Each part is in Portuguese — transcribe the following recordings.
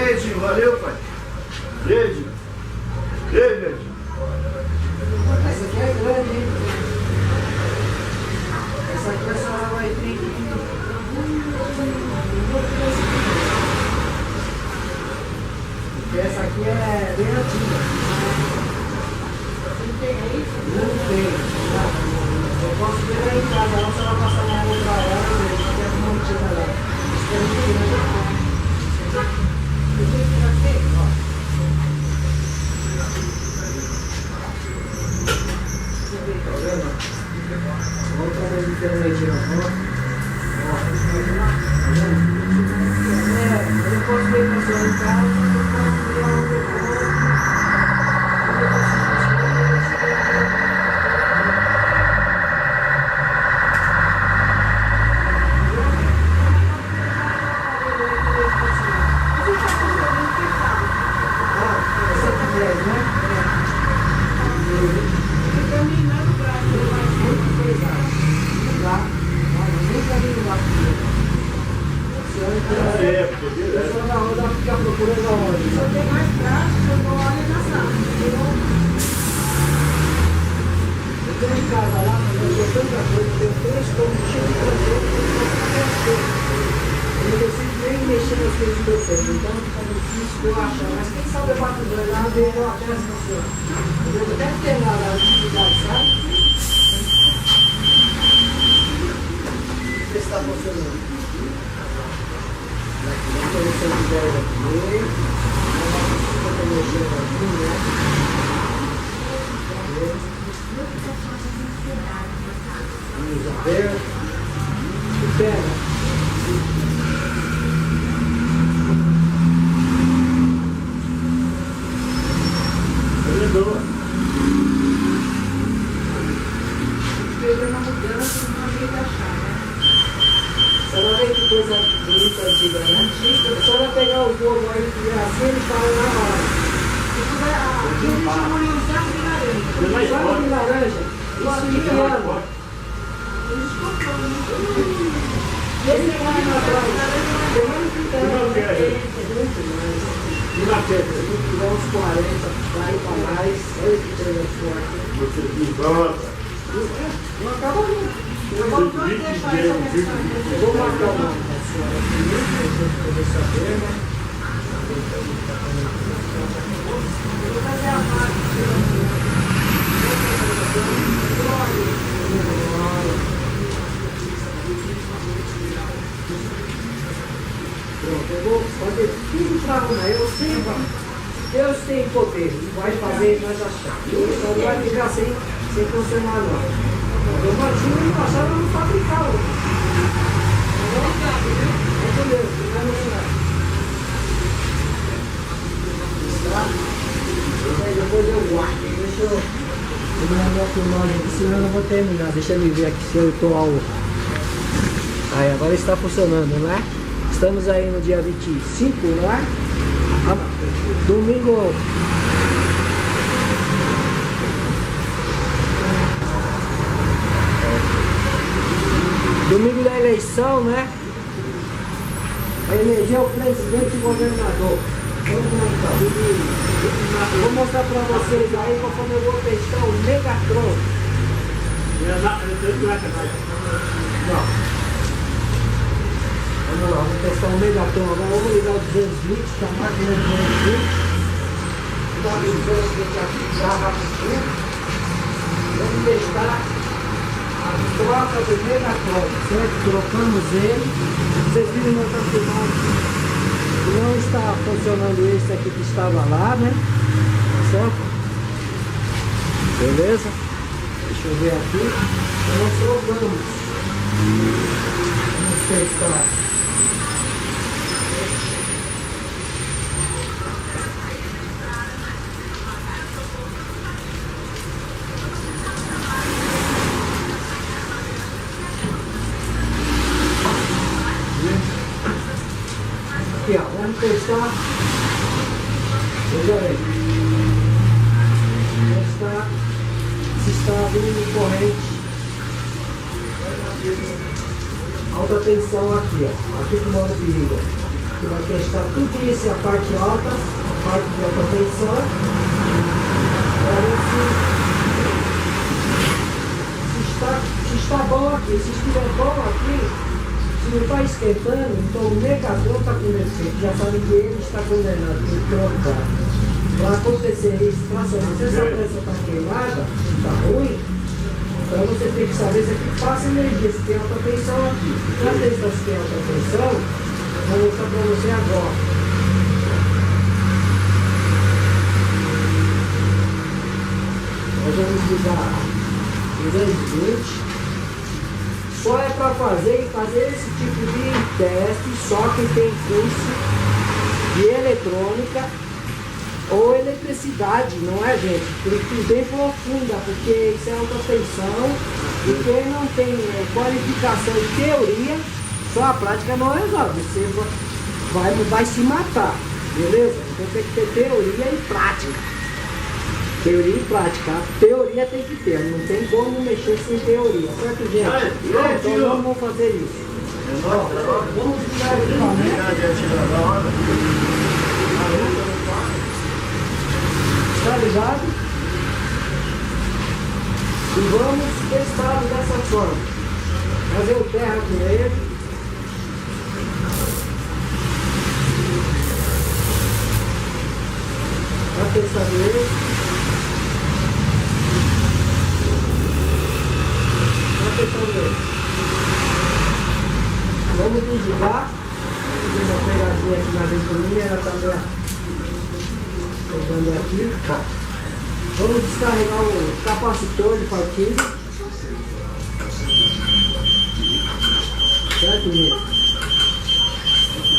Edinho, valeu, pai. Edinho. Edinho. Essa aqui é grande, hein? Essa aqui a senhora vai ter que... Porque essa aqui é bem antiga. Não tem aí? Não tem. Eu posso ver aí em casa, ela só vai passar uma outra hora, eu vejo, que é uma antiga lá. Espero que não. Eu tenho que fazer, ó. Tá vendo? Outra vez diferente, ó. Eu posso ver com a senhora em casa, eu posso ver onde eu vou. Pronto, eu vou fazer tudo para arrumar. Deus tem poder, vai fazer nós achar. Isso não vai ficar sem funcionar não. Eu bati no passado, eu não fabricava. Muito Deus, não vai depois eu guardo, deixa eu mandar aqui o nome, senão eu não vou terminar. Deixa eu ver aqui se eu estou ao... Aí, agora está funcionando, né? Estamos aí no dia 25, não é? Domingo. Domingo da eleição, né? A energia é o presidente e o governador. Vou mostrar para vocês aí conforme eu vou testar o Megatron. Não. Vamos lá, vamos testar o Megatron. Agora vamos ligar o 220, que a máquina é 220. Vou dar aqui rapidinho. Vamos testar a troca do Megatron, certo? Trocamos ele. Vocês viram no outro final. Não está funcionando esse aqui que estava lá, né? Certo? Beleza? Deixa eu ver aqui. Nós trocamos. Vamos testar. Aqui, ó, vamos testar. Veja aí. Testar se está vindo corrente ao alta tensão aqui, ó. Aqui que mora o perigo. Você vai testar tudo isso, a parte alta, a parte de alta tensão. Para ver se está bom aqui. Se estiver bom aqui, se não está esquentando, então o megatron está começando. Já sabe que ele está condenado, tem que trocar. Para acontecer isso, se essa pressa está queimada, está ruim, então você tem que saber se aqui passa energia, se tem alta tensão aqui. Para testar se tem alta tensão, vou mostrar para você agora. Nós vamos ligar 220. Só é para fazer esse tipo de teste só quem tem curso de eletrônica ou eletricidade, não é, gente? Tem que ir bem profunda, porque isso é alta tensão e quem não tem qualificação de teoria, só a prática não resolve. Você vai se matar, beleza? Então tem que ter teoria e prática. Teoria e prática. A teoria tem que ter, não tem como mexer sem teoria, certo, gente? Então vamos fazer isso. Ó, vamos tirar o equipamento. Tá ligado? E vamos testar dessa forma. Fazer o terra com ele. Para testar ele. Vamos desligar. Tem uma pegadinha aqui na ventoinha, ela está pegando aqui. Vamos descarregar o capacitor de partida. Certo, gente?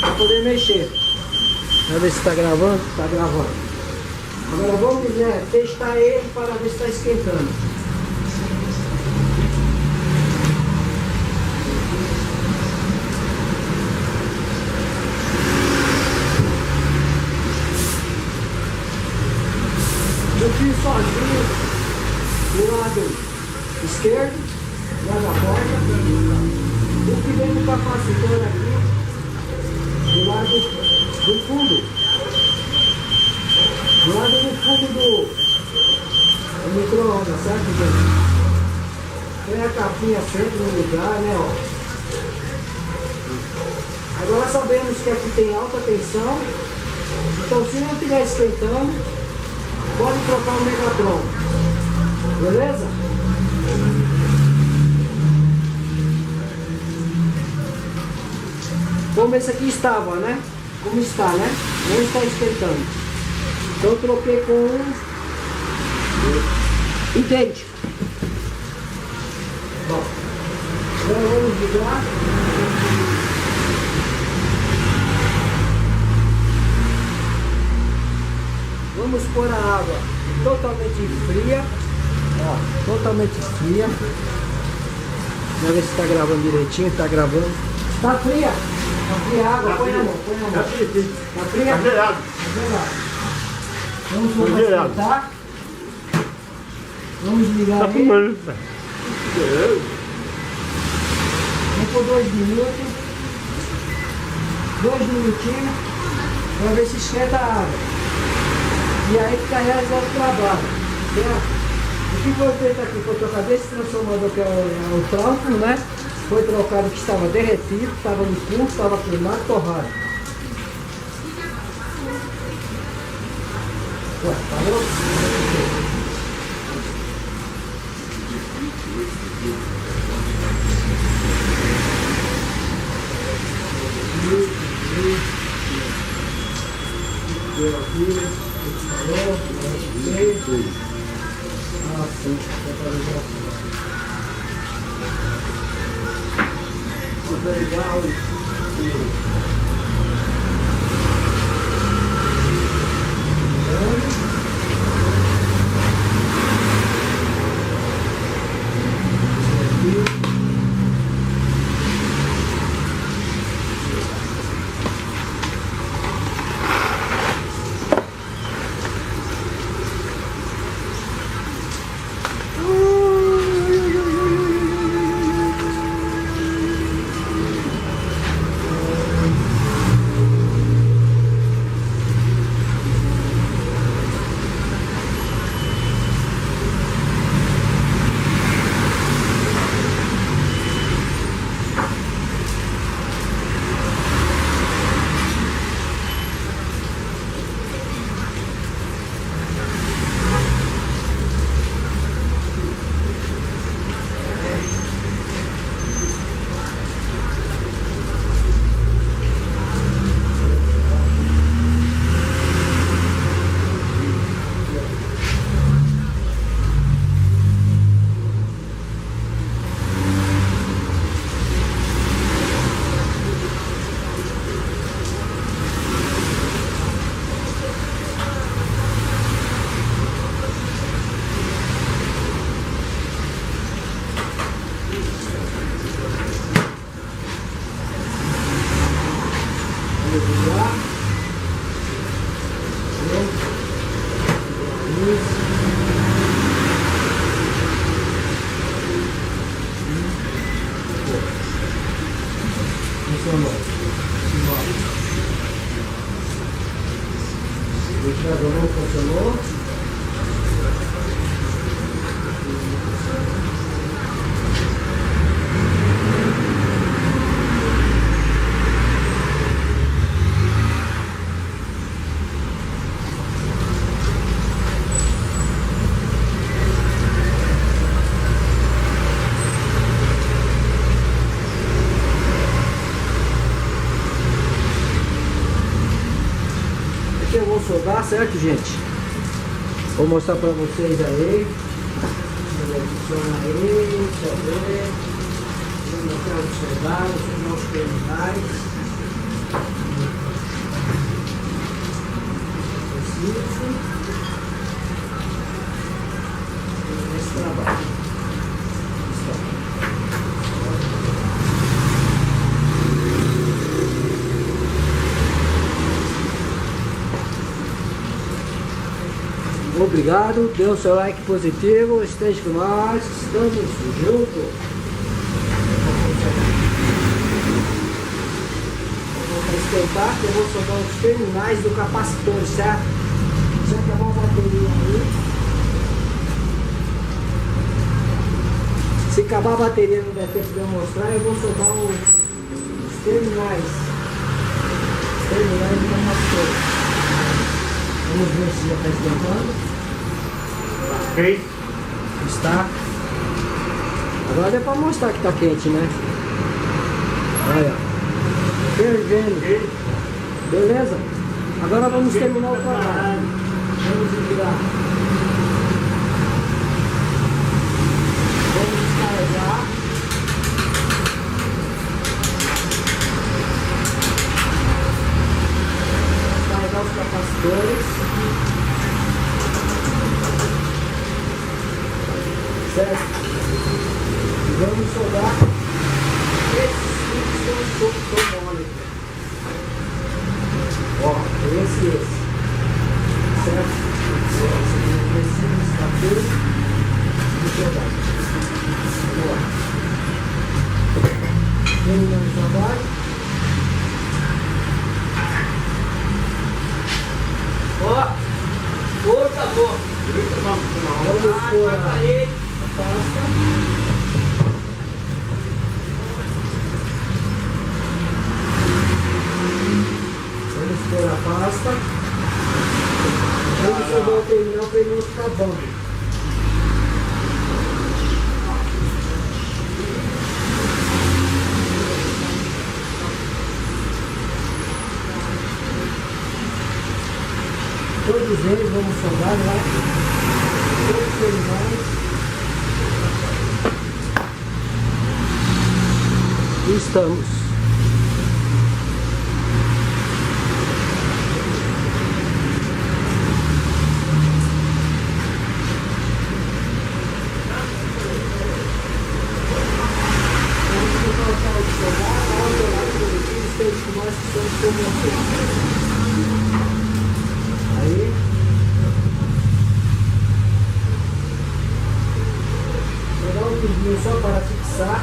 Para poder mexer. Vamos ver se está gravando. Está gravando. Agora vamos testar ele para ver se está esquentando. Eu fiz sozinho do lado esquerdo, lá da porta, o que vem no capacitor aqui, do lado do fundo, do micro-ondas, certo, gente? Tem a capinha sempre no lugar, né, ó. Agora sabemos que aqui tem alta tensão, então se não estiver esquentando, pode trocar o Megatron, beleza? Como esse aqui estava, né? Como está, né? Não está esquentando. Então eu troquei com um idêntico. Bom, agora vamos ligar. Vamos pôr a água totalmente fria, ó, totalmente fria. Vamos ver se está gravando direitinho, está gravando. Está fria? Está fria a água, põe na mão, põe na mão. Está fria? Está gelado. Vamos esquentar. Vamos ligar aí. Vamos por 2 minutos. 2 minutinhos. Para ver se esquenta a água. E aí fica realizado o trabalho, certo? O que foi feito aqui foi trocar desse transformador que é o tronco, né? Foi trocado que estava derretido, estava no curso, estava queimado, torrado. Ué, parou? Deu aqui. Ah, sim, super legal. regular. Isso. Funcionou. O ventilador não funcionou. Eu vou soldar, certo, gente? Vou mostrar pra vocês aí. Funciona aí, deixa eu ver. Vou mostrar os soldados, os nossos terminais. Preciso. Esse trabalho. Obrigado, dê o seu like positivo, esteja com nós, estamos juntos. Vou esquentar, eu vou soltar os terminais do capacitor, certo? Já acabar a bateria aí. Se acabar a bateria e não der tempo de eu mostrar, eu vou soltar os terminais. Os terminais do capacitor. Vamos ver se já está esquentando. Ok? Está. Agora deu para mostrar que está quente, né? Olha. Fervendo. Beleza? Agora vamos terminar o trabalho. Vamos desligar. Vamos descarregar. Descarregar os capacitores. Certo? Vamos soldar esses termômetros. Ó, esse. Certo? Esse está tudo. Vamos soldar. Vamos lá. Terminando o trabalho. Ó, outra boa. Vamos pôr a pasta. Vamos pôr a pasta. Vamos jogar o terminal para ele não ficar bom. Todos eles vamos soldar, né? Todos os terminais. Estamos. Vamos colocar o celular, ao seu lado positivo, esteja com nós que estamos com vocês. Aí. Vou dar um pinguinho só para fixar.